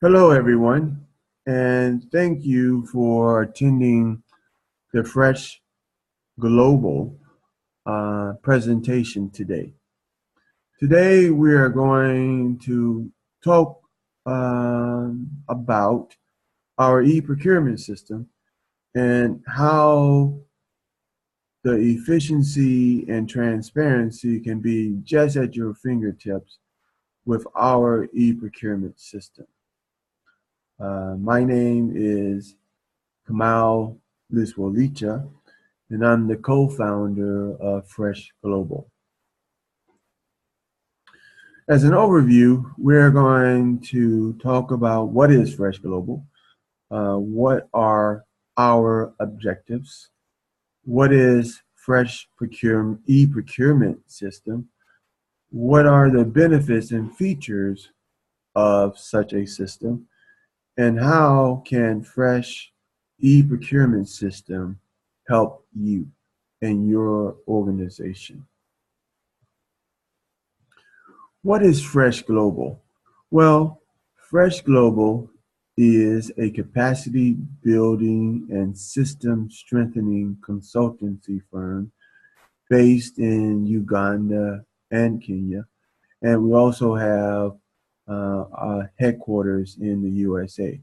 Hello, everyone, and thank you for attending the Fresh Global presentation today. Today, we are going to talk about our e-procurement system and how the efficiency and transparency can be just at your fingertips with our e-procurement system. My name is Kamal Liswalicha, and I'm the co-founder of Fresh Global. As an overview, we're going to talk about what is Fresh Global, what are our objectives, what is Fresh e-procurement system, what are the benefits and features of such a system, and how can Fresh e-procurement system help you and your organization. What is Fresh Global? Well, Fresh Global is a capacity building and system strengthening consultancy firm based in Uganda and Kenya. And we also have our headquarters in the USA.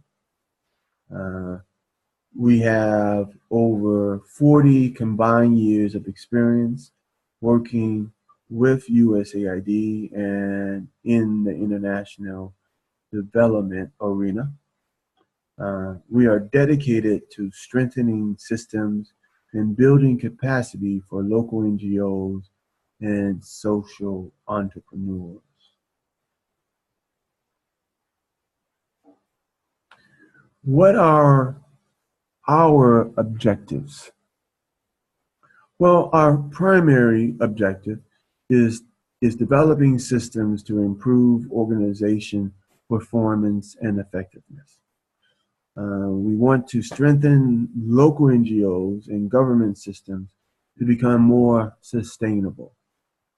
We have over 40 combined years of experience working with USAID and in the international development arena. We are dedicated to strengthening systems and building capacity for local NGOs and social entrepreneurs. What are our objectives? Well, our primary objective is developing systems to improve organization performance and effectiveness. We want to strengthen local NGOs and government systems to become more sustainable.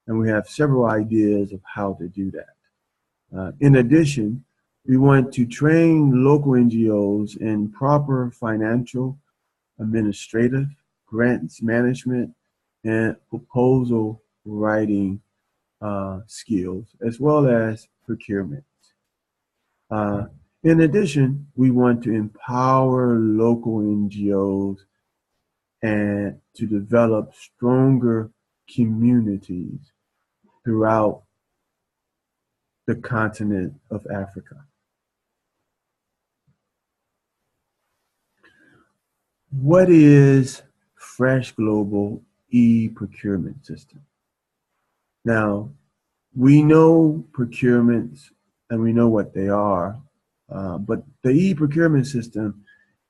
And we have several ideas of how to do that. In addition, we want to train local NGOs in proper financial, administrative, grants management, and proposal writing skills, as well as procurement. In addition, we want to empower local NGOs and to develop stronger communities throughout the continent of Africa. What is Fresh Global e-procurement system? Now, we know procurements and we know what they are, but the e-procurement system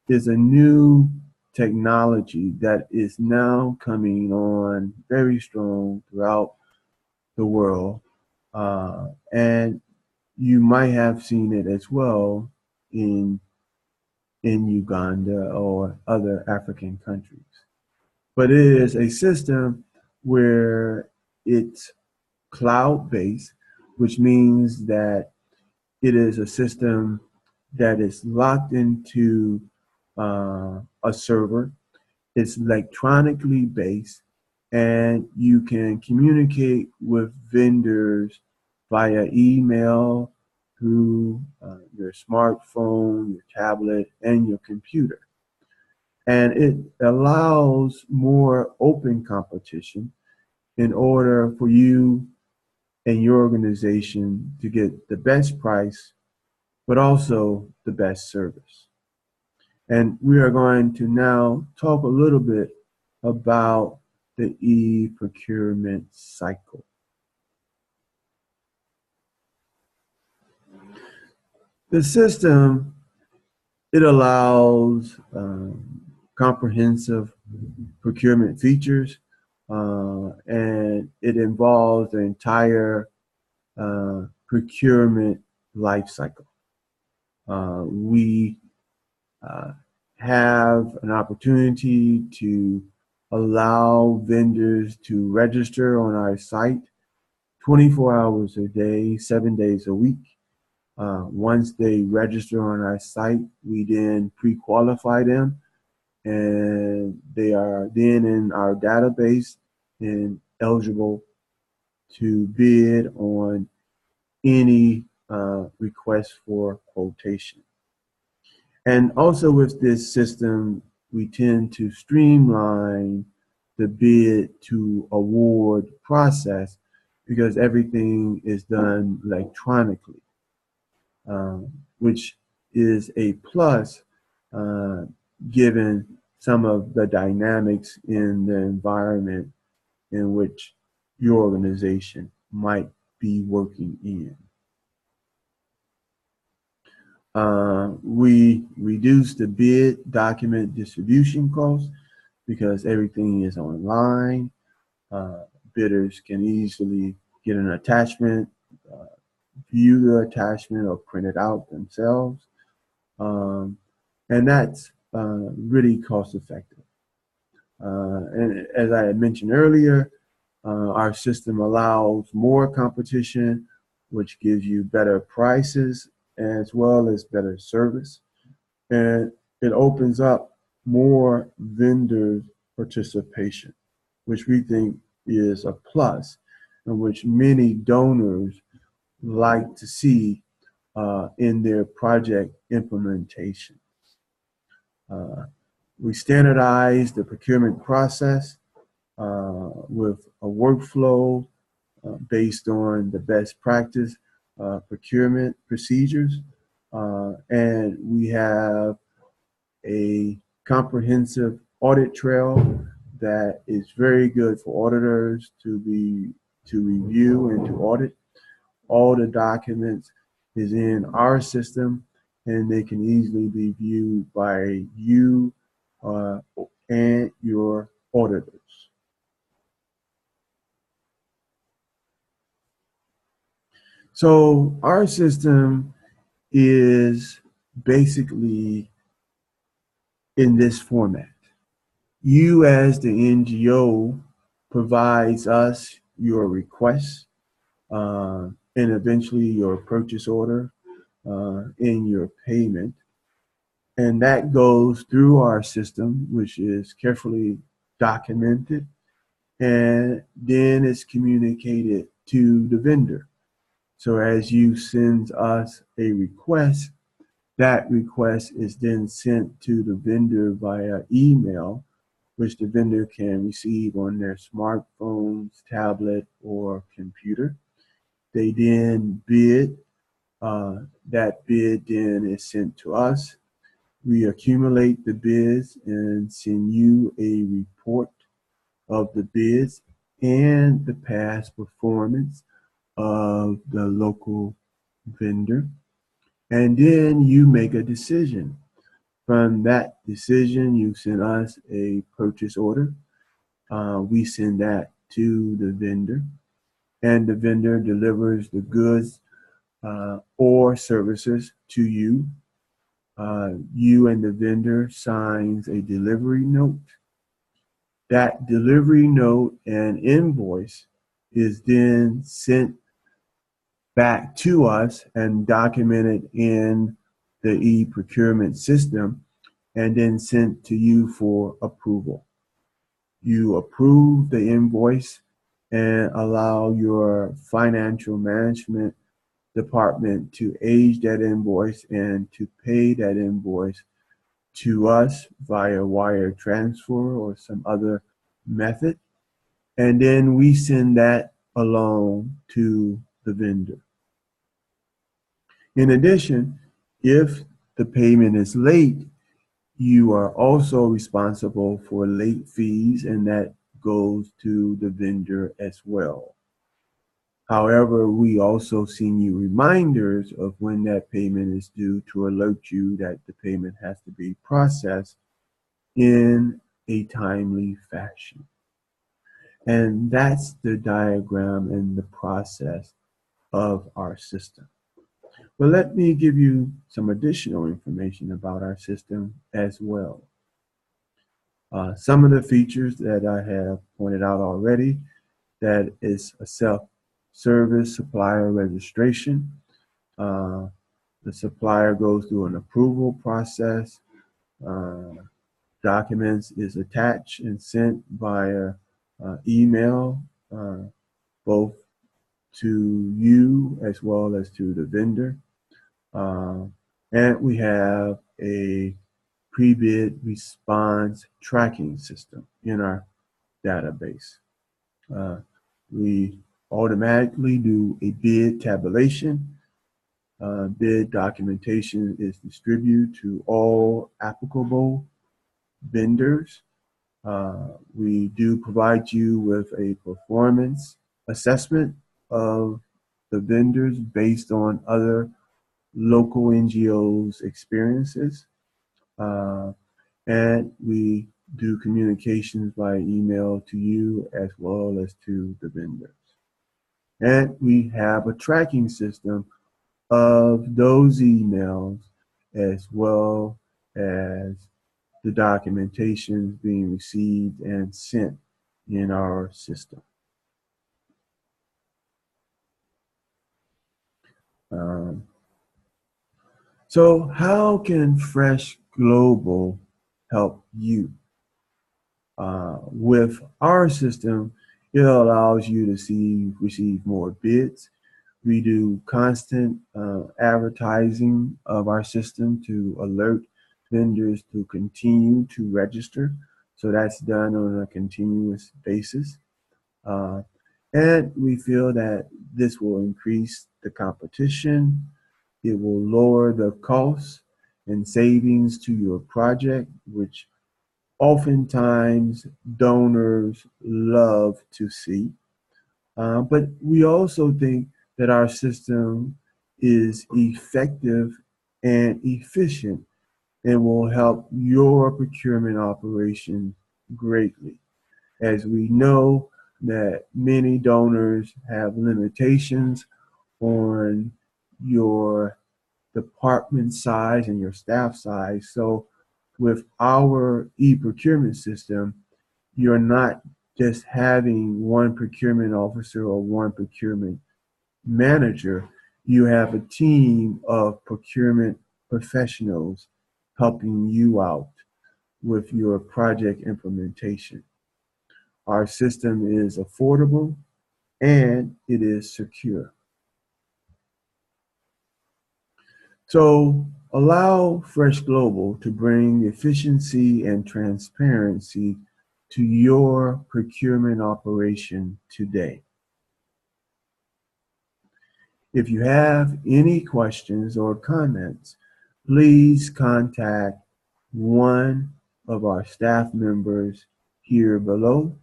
is a new technology that is now coming on very strong throughout the world. And you might have seen it as well in Uganda or other African countries. But it is a system where it's cloud-based, which means that it is a system that is locked into a server. It's electronically based, and you can communicate with vendors via email, through your smartphone, your tablet, and your computer. And it allows more open competition in order for you and your organization to get the best price, but also the best service. And we are going to now talk a little bit about the e-procurement cycle. The system, it allows comprehensive procurement features, and it involves the entire procurement life cycle. We have an opportunity to allow vendors to register on our site 24 hours a day, 7 days a week. Once they register on our site, we then pre-qualify them, and they are then in our database and eligible to bid on any request for quotation. And also with this system, we tend to streamline the bid to award process because everything is done electronically, which is a plus uh, given some of the dynamics in the environment in which your organization might be working in. We reduce the bid document distribution costs because everything is online. Bidders can easily get an attachment, uh, view the attachment, or print it out themselves. Um, and that's really cost effective. And as I had mentioned earlier, our system allows more competition, which gives you better prices as well as better service. And it opens up more vendor participation, which we think is a plus, and which many donors like to see in their project implementation. We standardize the procurement process with a workflow based on the best practice procurement procedures. And we have a comprehensive audit trail that is very good for auditors to review and to audit. All the documents is in our system, and they can easily be viewed by you and your auditors. So our system is basically in this format. You as the NGO provides us your request and eventually your purchase order and your payment. And that goes through our system, which is carefully documented, and then it's communicated to the vendor. So as you send us a request, that request is then sent to the vendor via email, which the vendor can receive on their smartphones, tablet, or computer. They then bid. That bid then is sent to us. We accumulate the bids and send you a report of the bids and the past performance of the local vendor. And then you make a decision. From that decision, you send us a purchase order. We send that to the vendor, and the vendor delivers the goods or services to you. You and the vendor signs a delivery note. That delivery note and invoice is then sent back to us and documented in the eProcurement system and then sent to you for approval. You approve the invoice and allow your financial management department to age that invoice and to pay that invoice to us via wire transfer or some other method. And then we send that along to the vendor. In addition, if the payment is late, you are also responsible for late fees, and that goes to the vendor as well. However, we also send you reminders of when that payment is due to alert you that the payment has to be processed in a timely fashion. And that's the diagram and the process of our system. But let me give you some additional information about our system as well. Some of the features that I have pointed out already, that is a self-service supplier registration. The supplier goes through an approval process. Uh, Documents is attached and sent via email, both to you as well as to the vendor. Uh, and we have a pre-bid response tracking system in our database. Uh, we automatically do a bid tabulation. Bid documentation is distributed to all applicable vendors. We do provide you with a performance assessment of the vendors based on other local NGOs' experiences. Uh, and we do communications by email to you as well as to the vendors. And we have a tracking system of those emails as well as the documentation being received and sent in our system. Um, so how can Fresh Global help you? With our system, it allows you to receive more bids. We do constant advertising of our system to alert vendors to continue to register. So that's done on a continuous basis. Uh, and we feel that this will increase the competition. It will lower the costs and savings to your project, which oftentimes donors love to see. But we also think that our system is effective and efficient and will help your procurement operation greatly. As we know that many donors have limitations on your department size and your staff size. So with our e-procurement system, you're not just having one procurement officer or one procurement manager. You have a team of procurement professionals helping you out with your project implementation. Our system is affordable and it is secure. So allow Fresh Global to bring efficiency and transparency to your procurement operation today. If you have any questions or comments, please contact one of our staff members here below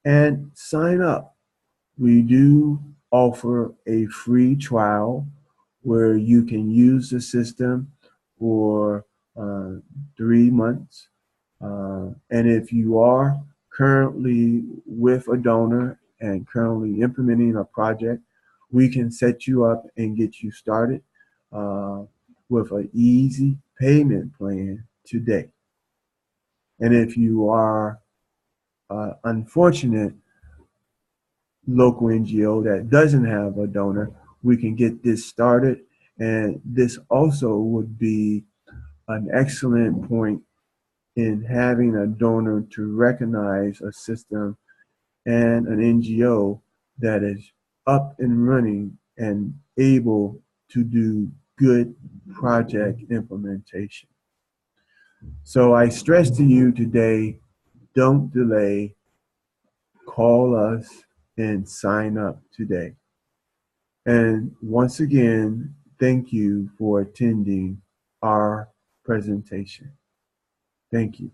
and sign up. We do offer a free trial where you can use the system for 3 months. And if you are currently with a donor and currently implementing a project, we can set you up and get you started with an easy payment plan today. And if you are unfortunate local NGO that doesn't have a donor, we can get this started. And this also would be an excellent point in having a donor to recognize a system and an NGO that is up and running and able to do good project implementation. So I stress to you today, don't delay, call us and sign up today. And once again, thank you for attending our presentation. Thank you.